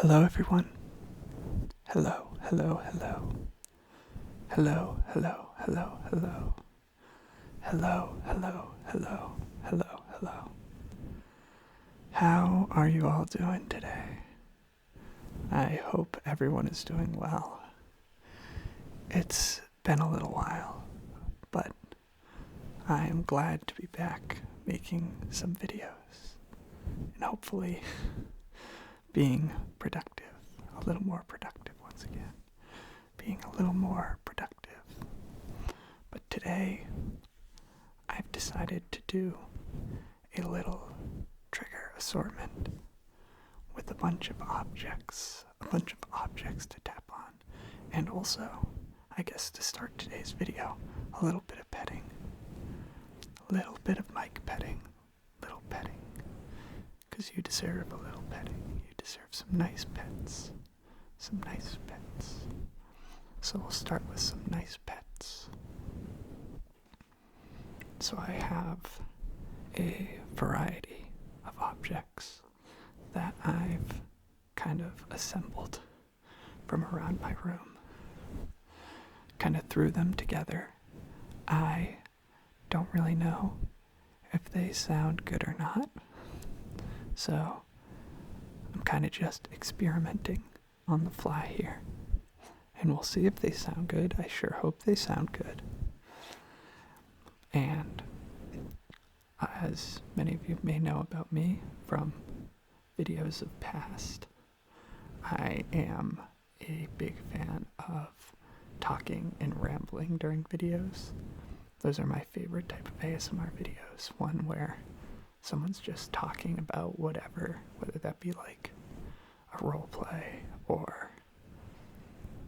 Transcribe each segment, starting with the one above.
Hello, everyone. Hello, hello, hello. Hello, hello, hello, hello. Hello, hello, hello, hello, hello. How are you all doing today? I hope everyone is doing well. It's been a little while, but I am glad to be back making some videos and hopefully being productive, a little more productive once again, being a little more productive. But today, I've decided to do a little trigger assortment with a bunch of objects to tap on, and also, I guess to start today's video, a little bit of petting, a little bit of mic petting, little petting, because you deserve a little petting. You deserve some nice pets. So we'll start with some nice pets. So I have a variety of objects that I've kind of assembled from around my room. Kind of threw them together. I don't really know if they sound good or not. So I'm kind of just experimenting on the fly here. And we'll see if they sound good. I sure hope they sound good. And as many of you may know about me from videos of past, I am a big fan of talking and rambling during videos. Those are my favorite type of ASMR videos. One where someone's just talking about whatever, whether that be like a role play or,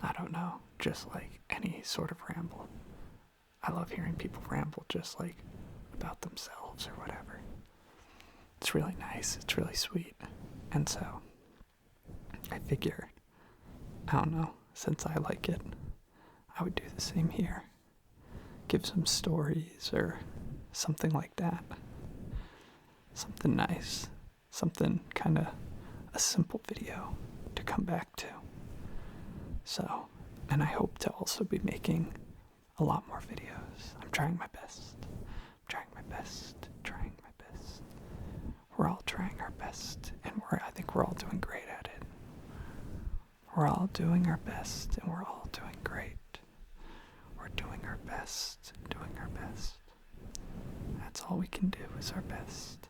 I don't know, just like any sort of ramble. I love hearing people ramble just like about themselves or whatever. It's really nice. It's really sweet. And so I figure, I don't know, since I like it, I would do the same here. Give some stories or something like that. Something nice. Something kind of a simple video to come back to. So, and I hope to also be making a lot more videos. I'm trying my best. Trying my best. We're all trying our best, and I think we're all doing great at it. We're all doing our best, and we're all doing great. We're doing our best, That's all we can do is our best.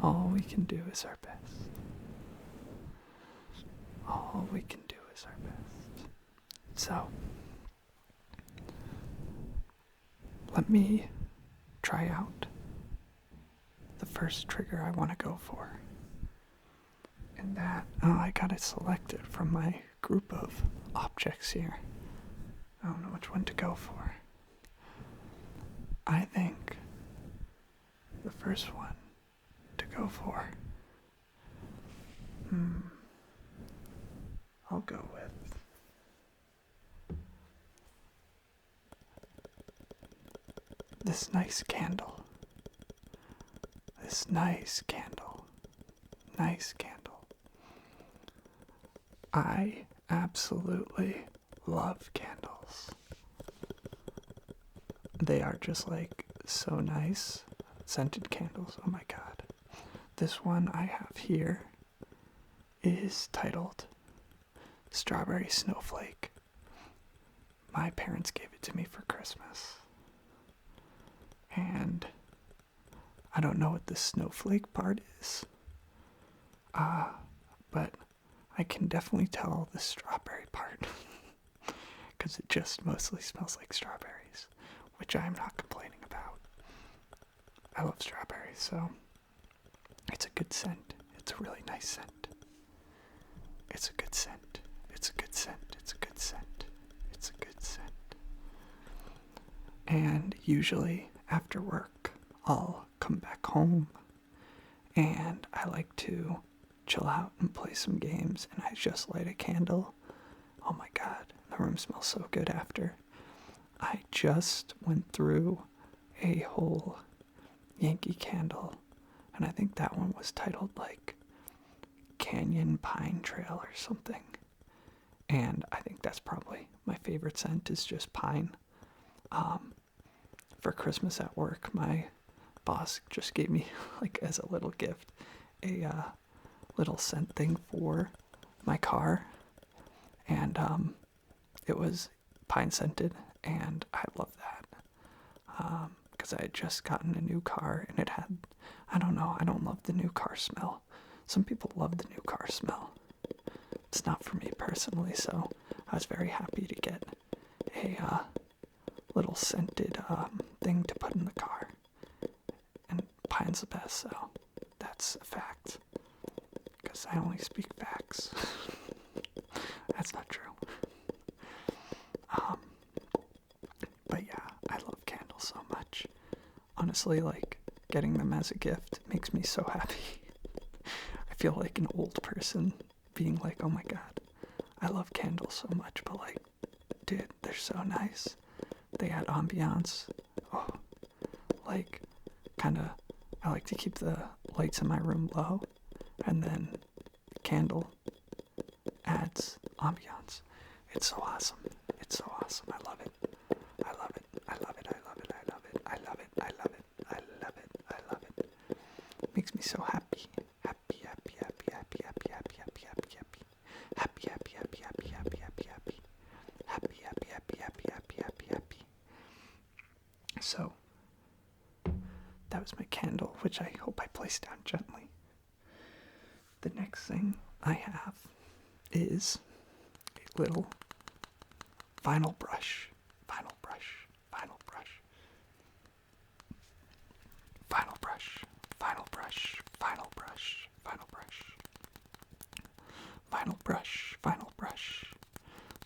All we can do is our best. All we can do is our best. So, let me try out the first trigger I want to go for. And that, I got it selected from my group of objects here. I don't know which one to go for. I think the first one to go for, I'll go with this nice candle. Nice candle. I absolutely love candles. They are just like so nice. Scented candles, oh my god. This one I have here is titled Strawberry Snowflake. My parents gave it to me for Christmas. And I don't know what the snowflake part is, but I can definitely tell the strawberry part, because it just mostly smells like strawberries, which I'm not complaining about. I love strawberries, so it's a good scent. It's a really nice scent. It's a good scent. And usually after work, I'll come back home and I like to chill out and play some games, and I just light a candle. Oh my god, the room smells so good after. I just went through a whole Yankee Candle, and I think that one was titled like Canyon Pine Trail or something. And I think that's probably my favorite scent is just pine. For Christmas at work, my boss just gave me, like, as a little gift, a little scent thing for my car. And it was pine scented, and I love that. Because I had just gotten a new car, and it had, I don't know, I don't love the new car smell. Some people love the new car smell. It's not for me personally, so I was very happy to get a little scented thing to put in the car. And pine's the best, so that's a fact. Because I only speak facts. That's not true. But yeah, I love candles so much. Honestly, like, getting them as a gift makes me so happy. I feel like an old person being like, oh my god, I love candles so much, but like, dude, they're so nice. They add ambiance. Oh, like, kinda, I like to keep the lights in my room low, and then the candle adds ambiance. It's so awesome. It's so awesome. I love it. I love it. I love it. I love it. I love it. I love it. I love it. I love it. I love it. It makes me so happy. Happy, happy, happy, happy, happy, happy, happy, happy, happy. Happy, happy, happy, happy, happy, happy, happy. Happy, happy, happy, happy, happy, happy, happy. So, that was my candle, which I hope I placed down gently. The next thing I have is a little vinyl brush. Vinyl brush. Vinyl brush. Vinyl brush. Vinyl brush. Vinyl brush. Vinyl brush. Vinyl brush. Vinyl brush.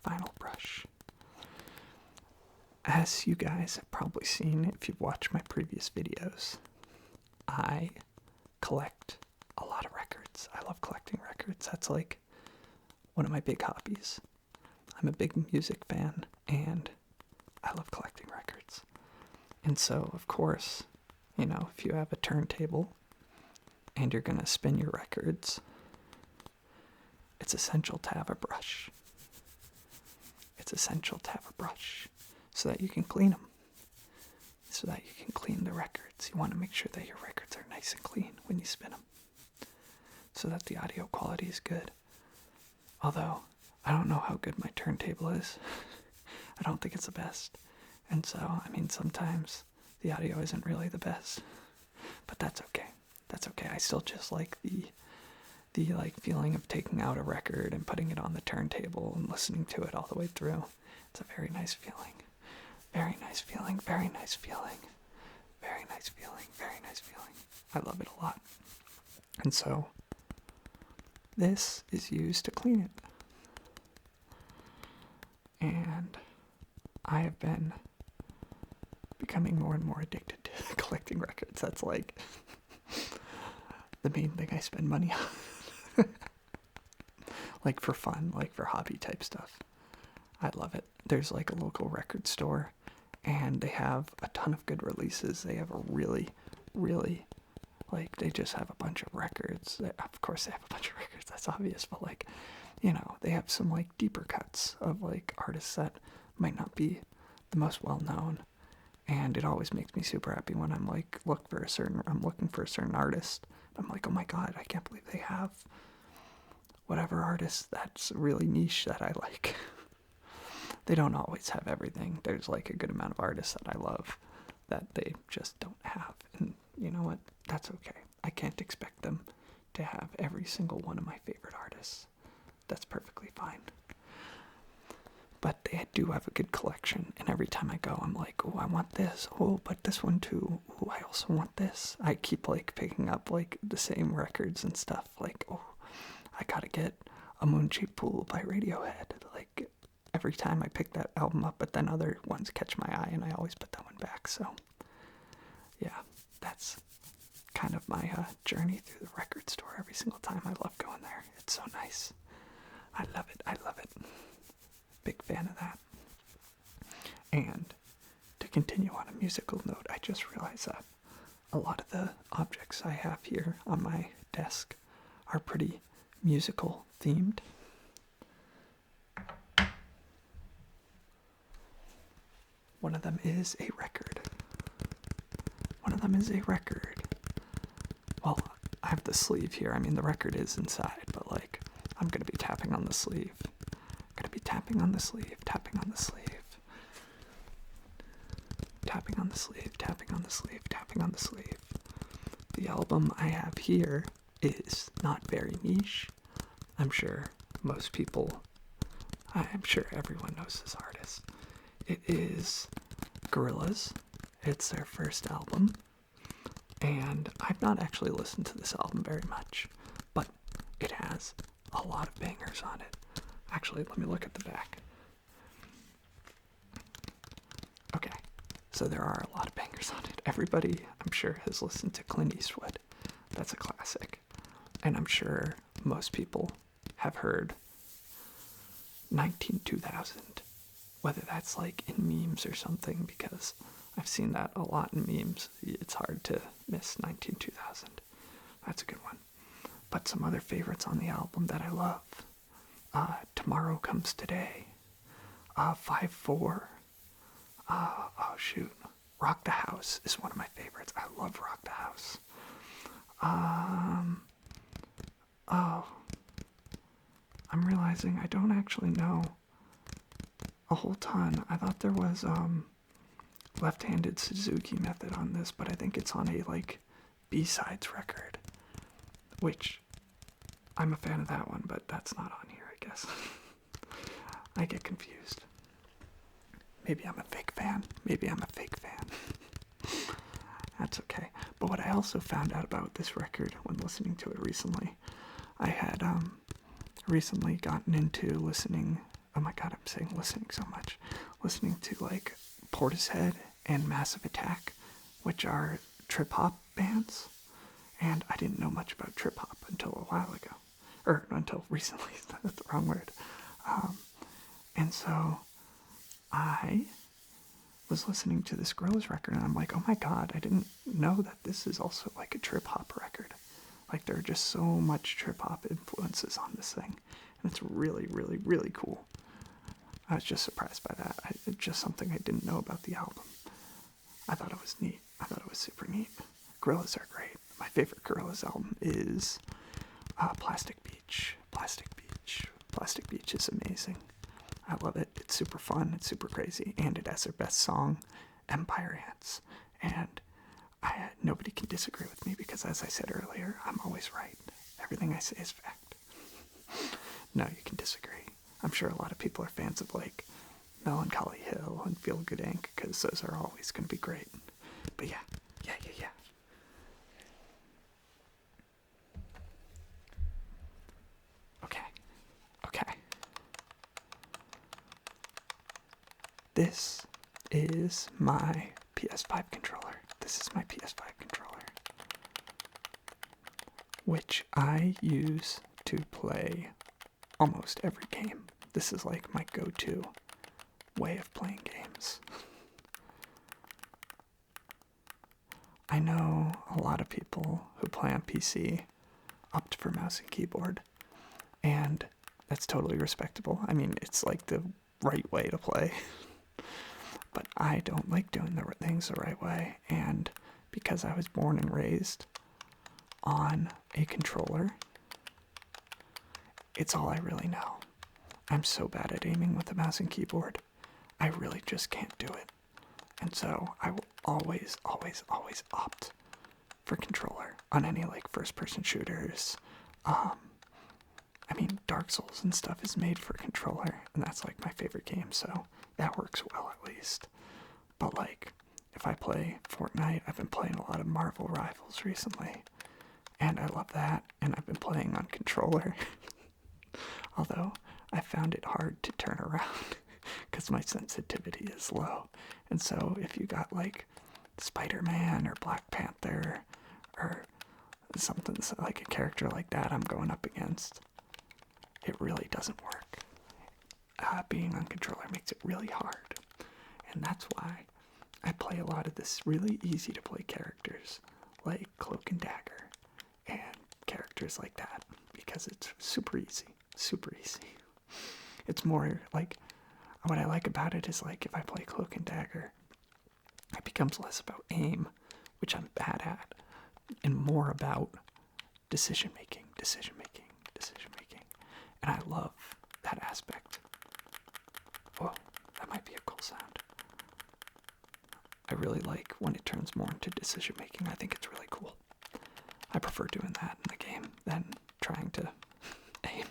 Vinyl brush. As you guys have probably seen if you've watched my previous videos, I collect a lot of records. I love collecting records. That's like one of my big hobbies. I'm a big music fan, and I love collecting records. And so, of course, you know, if you have a turntable and you're going to spin your records, it's essential to have a brush. It's essential to have a brush so that you can clean them, so that you can clean the records. You want to make sure that your records are nice and clean when you spin them, so that the audio quality is good. Although, I don't know how good my turntable is. I don't think it's the best. And so, I mean, sometimes the audio isn't really the best. But that's okay. That's okay. I still just like the like feeling of taking out a record and putting it on the turntable and listening to it all the way through. It's a very nice feeling. Very nice feeling. Very nice feeling. Very nice feeling. Very nice feeling. I love it a lot. And so, this is used to clean it. And I have been becoming more and more addicted to collecting records. That's like the main thing I spend money on. Like for fun, like for hobby type stuff. I love it. There's like a local record store, and they have a ton of good releases. They have a really, like, they just have a bunch of records. Of course they have a bunch of records, that's obvious, but like, you know, they have some like deeper cuts of like artists that might not be the most well known. And it always makes me super happy when I'm like, I'm looking for a certain artist. I'm like, oh my god, I can't believe they have whatever artist that's really niche that I like. They don't always have everything. There's like a good amount of artists that I love that they just don't have. And you know what? That's okay. I can't expect them to have every single one of my favorite artists. That's perfectly fine. But they do have a good collection, and every time I go, I'm like, oh, I want this. Oh, but this one too. Oh, I also want this. I keep like picking up like the same records and stuff. Like, oh, I gotta get A Moon-Shaped Pool by Radiohead. Like, every time I pick that album up, but then other ones catch my eye, and I always put that one back. So, yeah, that's kind of my journey through the record store every single time. I love going there. It's so nice. I love it. I love it. Big fan of that. And to continue on a musical note, I just realized that a lot of the objects I have here on my desk are pretty musical themed. One of them is a record. Well, I have the sleeve here. I mean, the record is inside, but like, I'm gonna be tapping on the sleeve. Tapping on the sleeve. Tapping on the sleeve. The album I have here is not very niche. I'm sure everyone knows this artist. It is Gorillaz. It's their first album. And I've not actually listened to this album very much, but it has a lot of bangers on it. Actually, let me look at the back. Okay, so there are a lot of bangers on it. Everybody, I'm sure, has listened to Clint Eastwood. That's a classic. And I'm sure most people have heard 2000, whether that's like in memes or something, because I've seen that a lot in memes. It's hard to miss 2000. That's a good one. But some other favorites on the album that I love. Tomorrow Comes Today. 5-4. Rock the House is one of my favorites. I love Rock the House. I'm realizing I don't actually know a whole ton. I thought there was Left-Handed Suzuki Method on this, but I think it's on a like B-sides record, which I'm a fan of that one, but that's not on here, I guess. I get confused. Maybe I'm a fake fan. That's okay. But what I also found out about this record when listening to it recently, I had recently gotten into listening, oh my god, I'm saying listening so much, listening to like Portishead and Massive Attack, which are trip-hop bands, and I didn't know much about trip-hop until a while ago. Or until recently, that's the wrong word. And so I was listening to this Gorillaz record, and I'm like, oh my god, I didn't know that this is also like a trip-hop record. Like, there are just so much trip-hop influences on this thing, and it's really, really, really cool. I was just surprised by that. It's just something I didn't know about the album. I thought it was neat. I thought it was super neat. Gorillaz are great. My favorite Gorillaz album is Plastic Beach. Plastic Beach is amazing. I love it. It's super fun. It's super crazy. And it has their best song, Empire Ants. And nobody can disagree with me because, as I said earlier, I'm always right. Everything I say is fact. No, you can disagree. I'm sure a lot of people are fans of, like, Melancholy Hill and Feel Good Inc., because those are always going to be great. But yeah. Okay. This is my PS5 controller. Which I use to play almost every game. This is like my go-to way of playing games. I know a lot of people who play on PC opt for mouse and keyboard, and that's totally respectable. I mean, it's like the right way to play. But I don't like doing the things the right way, and because I was born and raised on a controller, it's all I really know. I'm so bad at aiming with a mouse and keyboard. I really just can't do it. And so I will always opt for controller on any like first-person shooters. I mean, Dark Souls and stuff is made for controller, and that's like my favorite game, so that works well at least. But like, if I play Fortnite, I've been playing a lot of Marvel Rivals recently, and I love that, and I've been playing on controller. Although, I found it hard to turn around, because my sensitivity is low. And so, if you got like Spider-Man or Black Panther, or something like a character like that I'm going up against, it really doesn't work. Being on controller makes it really hard. And that's why I play a lot of this really easy to play characters like Cloak and Dagger and characters like that, because because it's super easy. Super easy. It's more like, what I like about it is like if I play Cloak and Dagger, it becomes less about aim, which I'm bad at, and more about decision making. And I love that aspect. Whoa, that might be a cool sound. I really like when it turns more into decision making. I think it's really cool. I prefer doing that in the game than trying to aim.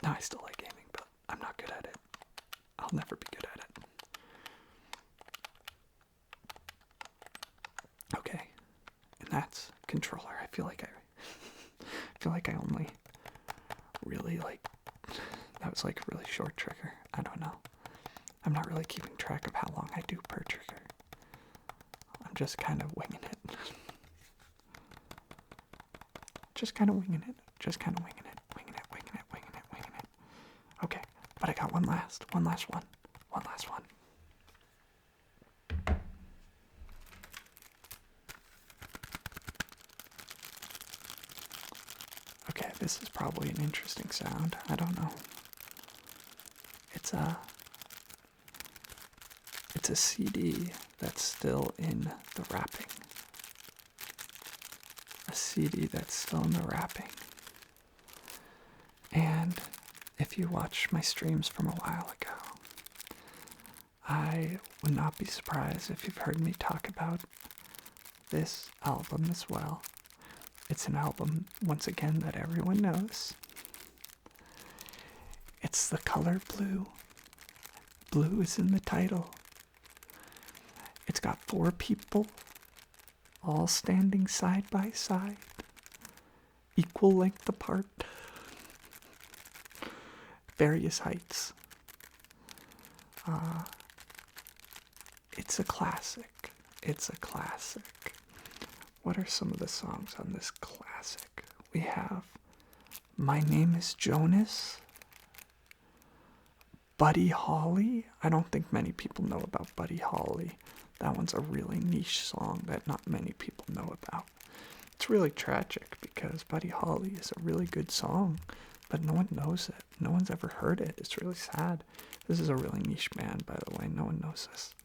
No, I still like aiming, but I'm not good at it. I'll never be good at it. Okay, and that's controller. I feel like I only really that was like a really short trigger. I don't know. I'm not really keeping track of how long I do per trigger. I'm just kind of winging it. Winging it. Okay, but I got one last one. Okay, this is probably an interesting sound. I don't know. It's a CD that's still in the wrapping. A CD that's still in the wrapping. And if you watched my streams from a while ago, I would not be surprised if you've heard me talk about this album as well. It's an album, once again, that everyone knows. It's the color blue. Blue is in the title. It's got 4 people, all standing side by side, equal length apart, various heights. It's a classic. What are some of the songs on this classic? We have My Name is Jonas, Buddy Holly. I don't think many people know about Buddy Holly. That one's a really niche song that not many people know about. It's really tragic because Buddy Holly is a really good song, but no one knows it. No one's ever heard it. It's really sad. This is a really niche band, by the way. No one knows this.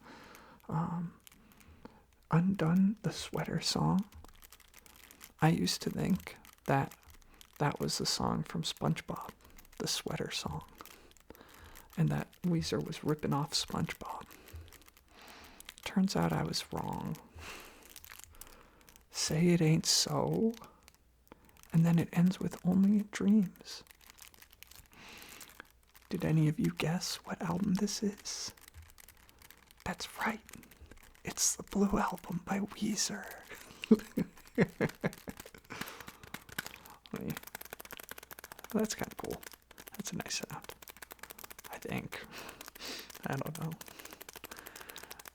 Undone, the Sweater Song. I used to think that was the song from SpongeBob, the Sweater Song, and that Weezer was ripping off SpongeBob. Turns out I was wrong. Say It Ain't So, and then it ends with Only in Dreams. Did any of you guess what album this is? That's right. It's the Blue Album by Weezer. That's kind of cool. That's a nice sound. I think. I don't know.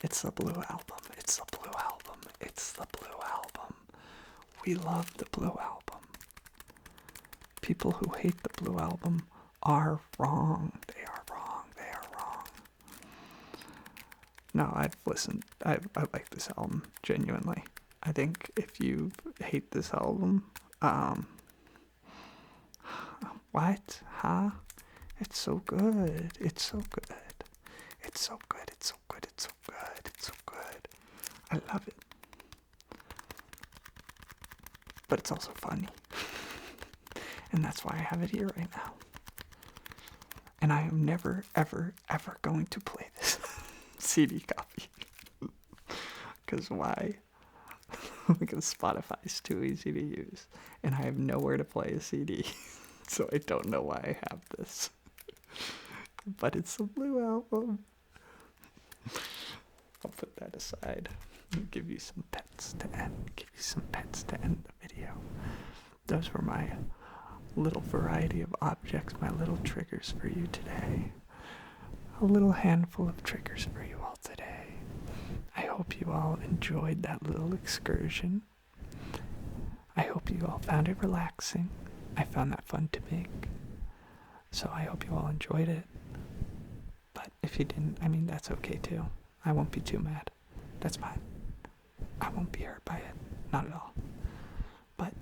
It's the Blue Album. It's the Blue Album. It's the Blue Album. We love the Blue Album. People who hate the Blue Album are wrong. They are wrong. They are wrong. No, I've listened. I like this album, genuinely. I think if you hate this album, what? Huh? It's so good. It's so good. It's so good. It's so good. It's so good. It's so good. I love it. But it's also funny. And that's why I have it here right now. And I am never, ever, ever going to play this CD copy. Because why? Because Spotify's too easy to use. And I have nowhere to play a CD. So I don't know why I have this. But it's the Blue Album. I'll put that aside and give you some pets to end. The video. Those were my little variety of objects, my little triggers for you today. A little handful of triggers for you all today. I hope you all enjoyed that little excursion. I hope you all found it relaxing. I found that fun to make. So I hope you all enjoyed it. But if you didn't, that's okay too. I won't be too mad. That's fine. I won't be hurt by it. Not at all. But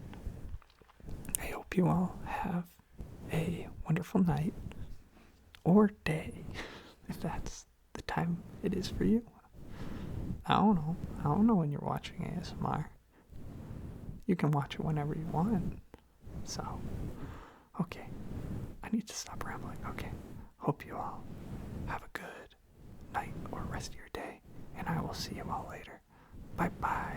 I hope you all have a wonderful night or day, if that's the time it is for you. I don't know. I don't know when you're watching ASMR. You can watch it whenever you want. So, okay. I need to stop rambling. Okay. Hope you all have a good night or rest of your day. And I will see you all later. Bye-bye.